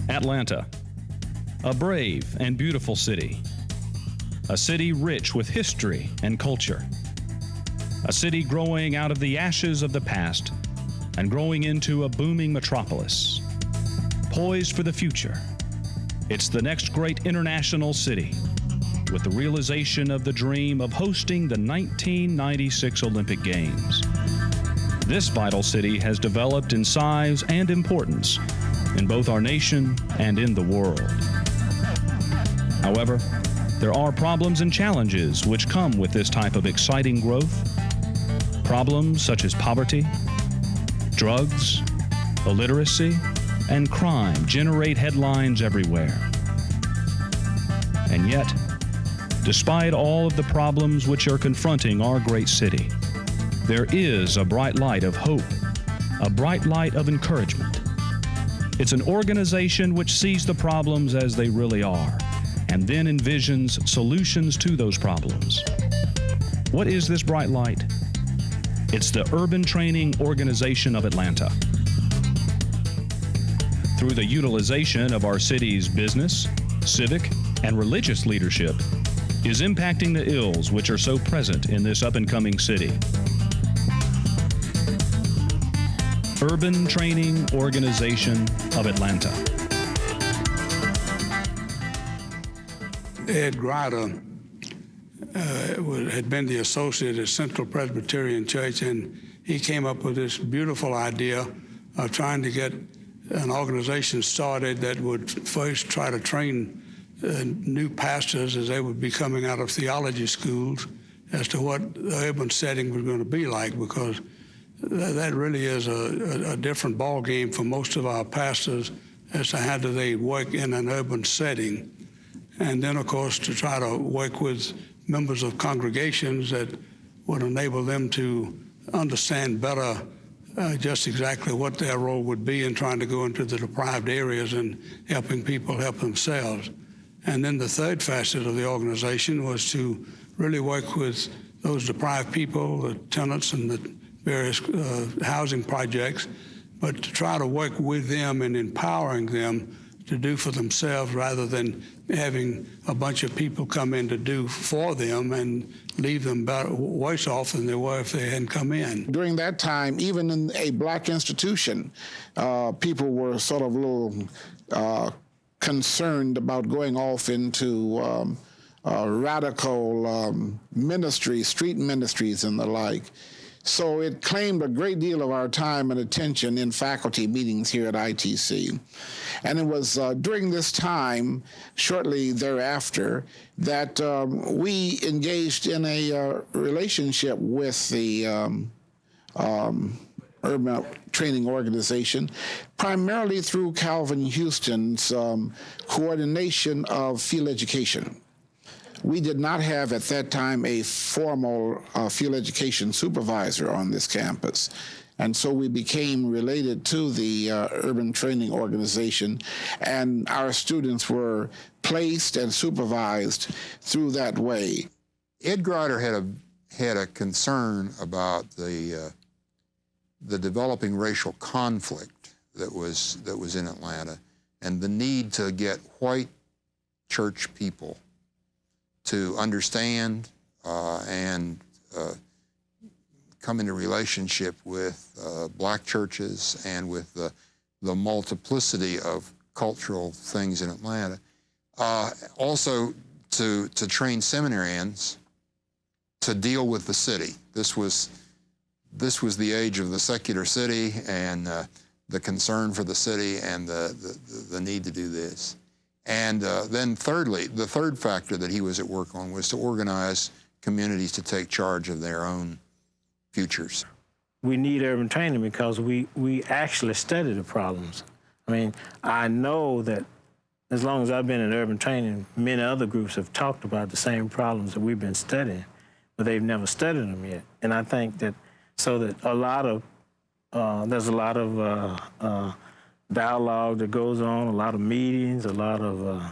Atlanta, a brave and beautiful city. A city rich with history and culture. A city growing out of the ashes of the past and growing into a booming metropolis. Poised for the future. It's the next great international city with the realization of the dream of hosting the 1996 Olympic Games. This vital city has developed in size and importance in both our nation and in the world. However, there are problems and challenges which come with this type of exciting growth. Problems such as poverty, drugs, illiteracy, and crime generate headlines everywhere. And yet, despite all of the problems which are confronting our great city, there is a bright light of hope, a bright light of encouragement. It's an organization which sees the problems as they really are, and then envisions solutions to those problems. What is this bright light? It's the Urban Training Organization of Atlanta. Through the utilization of our city's business, civic, and religious leadership, is impacting the ills which are so present in this up-and-coming city. Urban Training Organization of Atlanta. Ed Grider had been the associate at Central Presbyterian Church, and he came up with this beautiful idea of trying to get an organization started that would first try to train new pastors as they would be coming out of theology schools as to what the urban setting was going to be like, because that really is a different ball game for most of our pastors as to how do they work in an urban setting. And then, of course, to try to work with members of congregations that would enable them to understand better just exactly what their role would be in trying to go into the deprived areas and helping people help themselves. And then the third facet of the organization was to really work with those deprived people, the tenants and the various housing projects, but to try to work with them and empowering them to do for themselves rather than having a bunch of people come in to do for them and leave them worse off than they were if they hadn't come in. During that time, even in a black institution, people were sort of a little concerned about going off into radical ministries, street ministries and the like. So it claimed a great deal of our time and attention in faculty meetings here at ITC. And it was during this time, shortly thereafter, that we engaged in a relationship with the Urban Training Organization, primarily through Calvin Houston's coordination of field education. We did not have at that time a formal field education supervisor on this campus. And so we became related to the Urban Training Organization, and our students were placed and supervised through that way. Ed Grider had a concern about the developing racial conflict that was in Atlanta, and the need to get white church people to understand and come into relationship with black churches and with the multiplicity of cultural things in Atlanta. Also to train seminarians to deal with the city. This was the age of the secular city and the concern for the city and the need to do this. And then thirdly, the third factor that he was at work on was to organize communities to take charge of their own futures. We need urban training because we actually study the problems. I mean, I know that as long as I've been in urban training, many other groups have talked about the same problems that we've been studying, but they've never studied them yet. And I think that so that there's a lot of dialogue that goes on, a lot of meetings, a lot of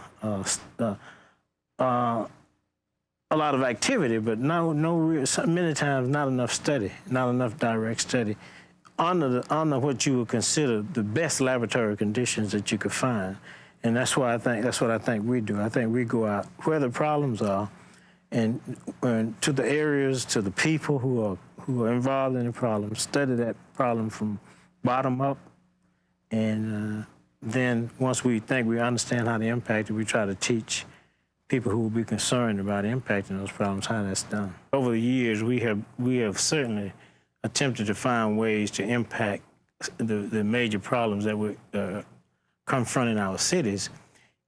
activity, but many times not enough study, not enough direct study under what you would consider the best laboratory conditions that you could find. And that's what I think we do. I think we go out where the problems are and to the areas, to the people who are involved in the problem, study that problem from bottom up, and then once we think we understand how to impact it, we try to teach people who will be concerned about impacting those problems how that's done. Over the years, we have certainly attempted to find ways to impact the major problems that we're confronting our cities.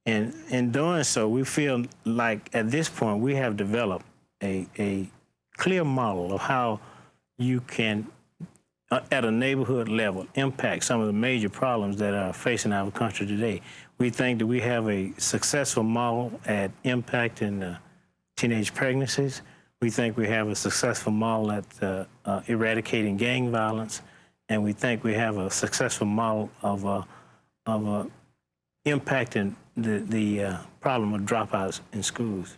And in doing so, we feel like at this point we have developed a clear model of how you can, at a neighborhood level, impact some of the major problems that are facing our country today. We think that we have a successful model at impacting teenage pregnancies. We think we have a successful model at eradicating gang violence, and we think we have a successful model of impacting the problem of dropouts in schools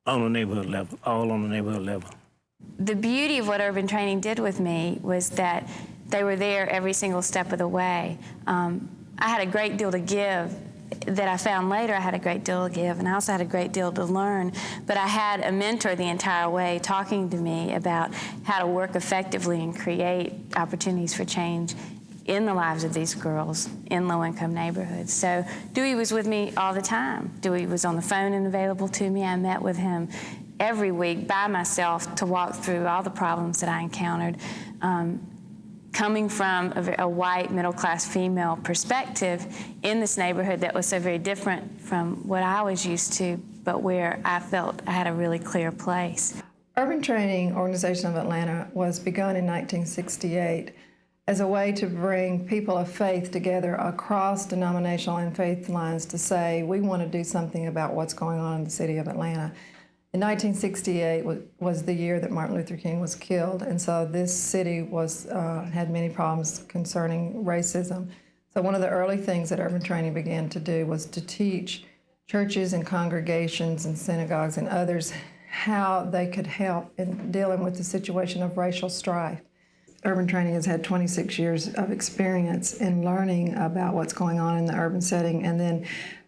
on a neighborhood level, all on the neighborhood level. The beauty of what urban training did with me was that they were there every single step of the way. I had a great deal to give that I found later. I had a great deal to give, and I also had a great deal to learn. But I had a mentor the entire way talking to me about how to work effectively and create opportunities for change in the lives of these girls in low-income neighborhoods. So Dewey was with me all the time. Dewey was on the phone and available to me. I met with him every week by myself to walk through all the problems that I encountered. Coming from a white middle-class female perspective in this neighborhood that was so very different from what I was used to, but where I felt I had a really clear place. Urban Training Organization of Atlanta was begun in 1968 as a way to bring people of faith together across denominational and faith lines to say, we want to do something about what's going on in the city of Atlanta. In 1968 was the year that Martin Luther King was killed, and so this city had many problems concerning racism. So one of the early things that Urban Training began to do was to teach churches and congregations and synagogues and others how they could help in dealing with the situation of racial strife. Urban Training has had 26 years of experience in learning about what's going on in the urban setting and then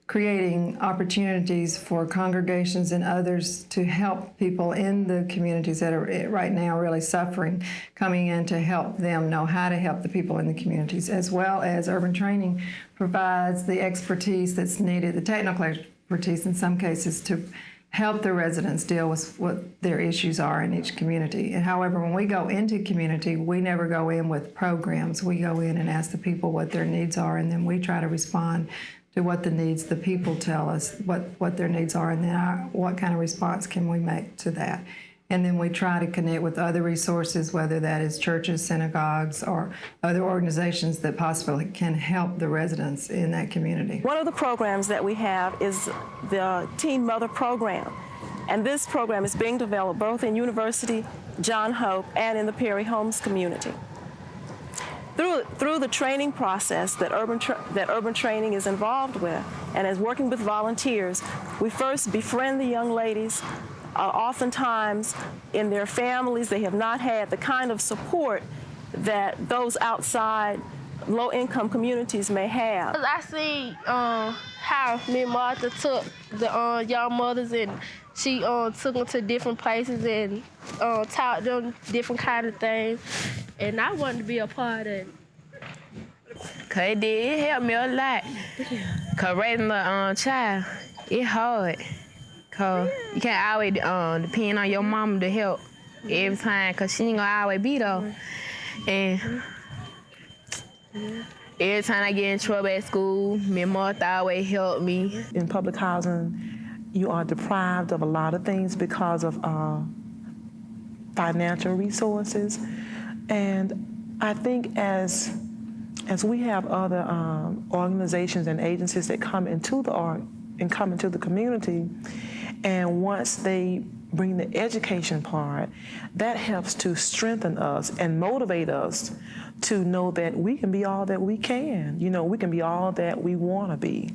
creating opportunities for congregations and others to help people in the communities that are right now really suffering, coming in to help them know how to help the people in the communities, as well as Urban Training provides the expertise that's needed, the technical expertise in some cases, to help the residents deal with what their issues are in each community. And however, when we go into community, we never go in with programs. We go in and ask the people what their needs are, and then we try to respond to what the needs, the people tell us what their needs are, and then what kind of response can we make to that. And then we try to connect with other resources, whether that is churches, synagogues, or other organizations that possibly can help the residents in that community. One of the programs that we have is the Teen Mother Program. And this program is being developed both in University, John Hope, and in the Perry Homes community. Through the training process that Urban Training is involved with, and as working with volunteers, we first befriend the young ladies. Oftentimes, in their families, they have not had the kind of support that those outside low-income communities may have. I see how me and Martha took the young mothers, and she took them to different places and taught them different kind of things. And I wanted to be a part of it. Cause it helped me a lot. Cause raising a child, it's hard. Cause you can't always depend on your mama to help every time, cause she ain't gonna always be there. And every time I get in trouble at school, me and Martha always help me. In public housing, you are deprived of a lot of things because of financial resources. And I think as we have other organizations and agencies that come into the community, and once they bring the education part, that helps to strengthen us and motivate us to know that we can be all that we can. We can be all that we want to be,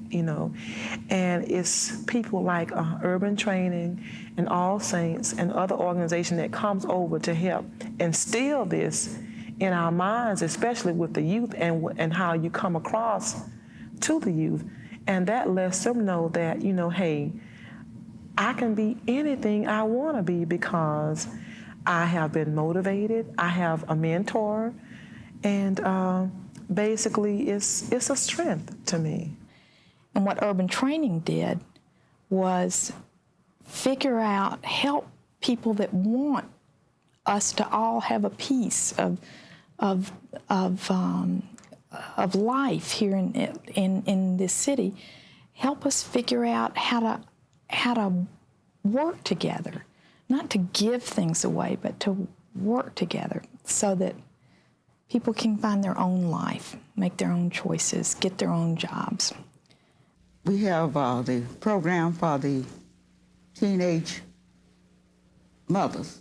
And it's people like Urban Training and All Saints and other organizations that comes over to help instill this in our minds, especially with the youth and how you come across to the youth. And that lets them know that, you know, hey, I can be anything I want to be because I have been motivated, I have a mentor, and basically it's a strength to me. And what urban training did was figure out, help people that want us to all have a piece of life here in this city, help us figure out how to work together, not to give things away, but to work together so that people can find their own life, make their own choices, get their own jobs. We have the program for the teenage mothers.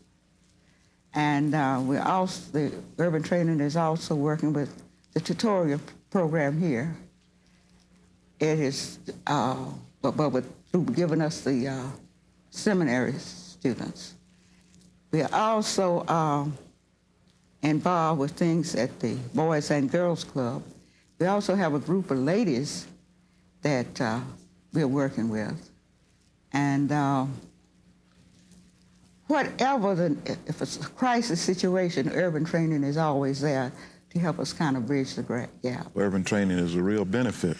And the urban training is also working with the tutorial program here. It is, through giving us the seminary students. We are also involved with things at the Boys and Girls Club. We also have a group of ladies that we're working with. And if it's a crisis situation, urban training is always there to help us kind of bridge the gap. Urban training is a real benefit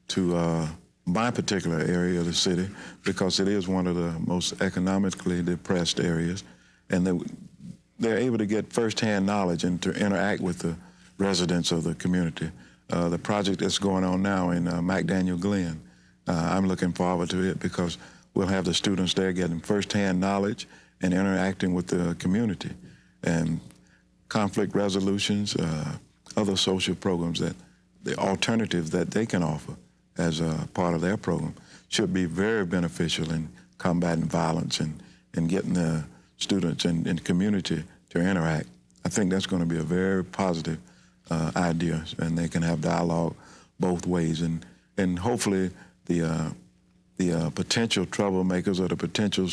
to my particular area of the city because it is one of the most economically depressed areas, and they're able to get firsthand knowledge and to interact with the residents of the community. The project that's going on now in McDaniel Glen, I'm looking forward to it because we'll have the students there getting firsthand knowledge and interacting with the community, and conflict resolutions, other social programs, that the alternatives that they can offer as a part of their program should be very beneficial in combating violence and getting the students and community to interact. I think that's going to be a very positive idea, and they can have dialogue both ways, and hopefully the potential troublemakers or the potential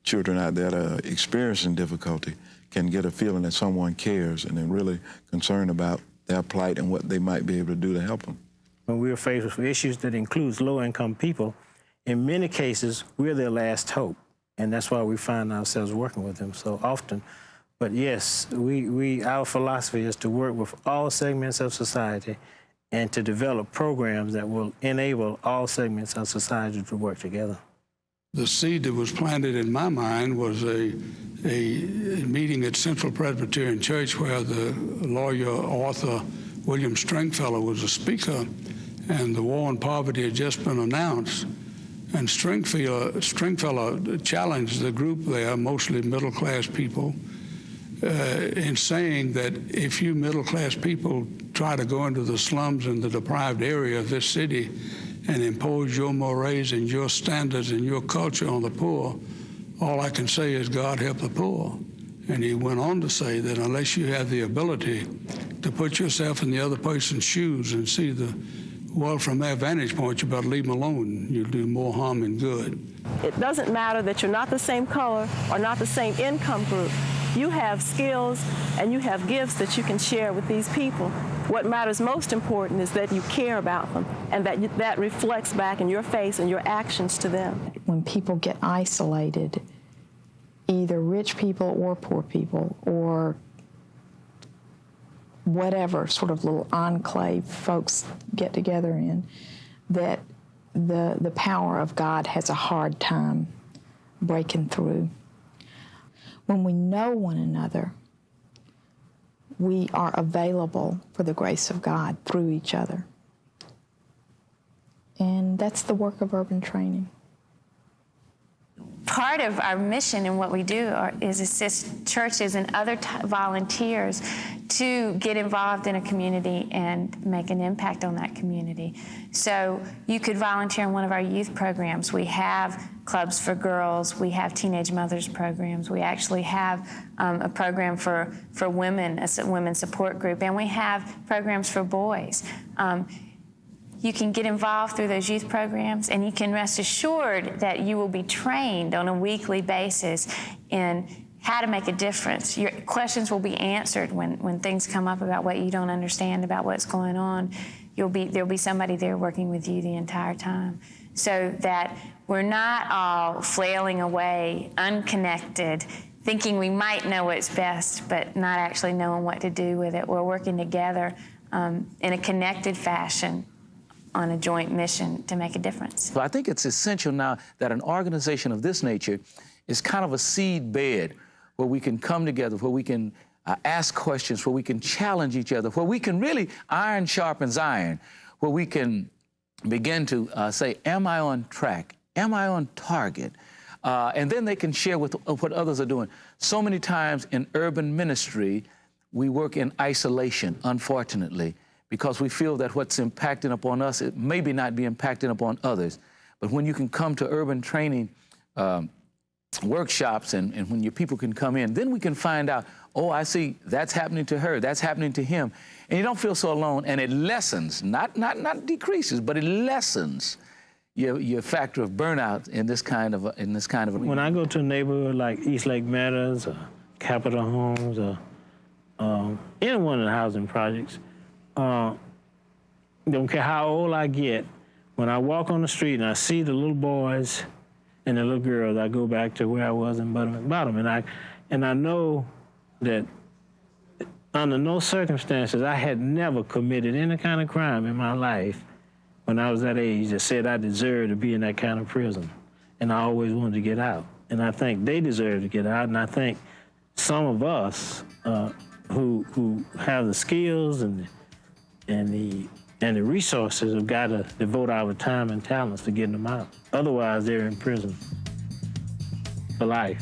children out there that are experiencing difficulty can get a feeling that someone cares and they're really concerned about their plight and what they might be able to do to help them. When we're faced with issues that includes low-income people, in many cases, we're their last hope. And that's why we find ourselves working with them so often. But yes, our philosophy is to work with all segments of society and to develop programs that will enable all segments of society to work together. The seed that was planted in my mind was a meeting at Central Presbyterian Church where the lawyer, author, William Stringfellow was a speaker, and the war on poverty had just been announced. And Stringfellow challenged the group there, mostly middle-class people, in saying that if you middle-class people try to go into the slums and the deprived area of this city and impose your mores and your standards and your culture on the poor, all I can say is God help the poor. And he went on to say that unless you have the ability to put yourself in the other person's shoes and see the world from their vantage point, you better leave them alone. You'll do more harm than good. It doesn't matter that you're not the same color or not the same income group. You have skills and you have gifts that you can share with these people. What matters most important is that you care about them and that reflects back in your face and your actions to them. When people get isolated, either rich people or poor people or whatever sort of little enclave folks get together in, that the power of God has a hard time breaking through. When we know one another, we are available for the grace of God through each other. And that's the work of urban training. Part of our mission and what we do is assist churches and other volunteers to get involved in a community and make an impact on that community. So you could volunteer in one of our youth programs. We have clubs for girls. We have teenage mothers programs. We actually have a program for women, a women's support group, and we have programs for boys. You can get involved through those youth programs, and you can rest assured that you will be trained on a weekly basis in how to make a difference. Your questions will be answered when things come up about what you don't understand about what's going on. There'll be somebody there working with you the entire time, so that we're not all flailing away, unconnected, thinking we might know what's best, but not actually knowing what to do with it. We're working together in a connected fashion on a joint mission to make a difference. So I think it's essential now that an organization of this nature is kind of a seed bed where we can come together, where we can ask questions, where we can challenge each other, where we can really iron sharpens iron, where we can begin to say, am I on track? Am I on target? And then they can share with what others are doing. So many times in urban ministry, we work in isolation, unfortunately, because we feel that what's impacting upon us, it maybe not be impacting upon others. But when you can come to urban training workshops and when your people can come in, then we can find out, oh, I see that's happening to her, that's happening to him. And you don't feel so alone, and it lessens, not decreases, but it lessens your factor of burnout in this kind of When I go to a neighborhood like East Lake Meadows or Capitol Homes or any one of the housing projects, don't care how old I get, when I walk on the street and I see the little boys and the little girls, I go back to where I was in Bottom, and I know that under no circumstances I had never committed any kind of crime in my life when I was that age that said I deserved to be in that kind of prison, and I always wanted to get out. And I think they deserve to get out, and I think some of us who have the skills and the resources have got to devote our time and talents to getting them out. Otherwise, they're in prison for life.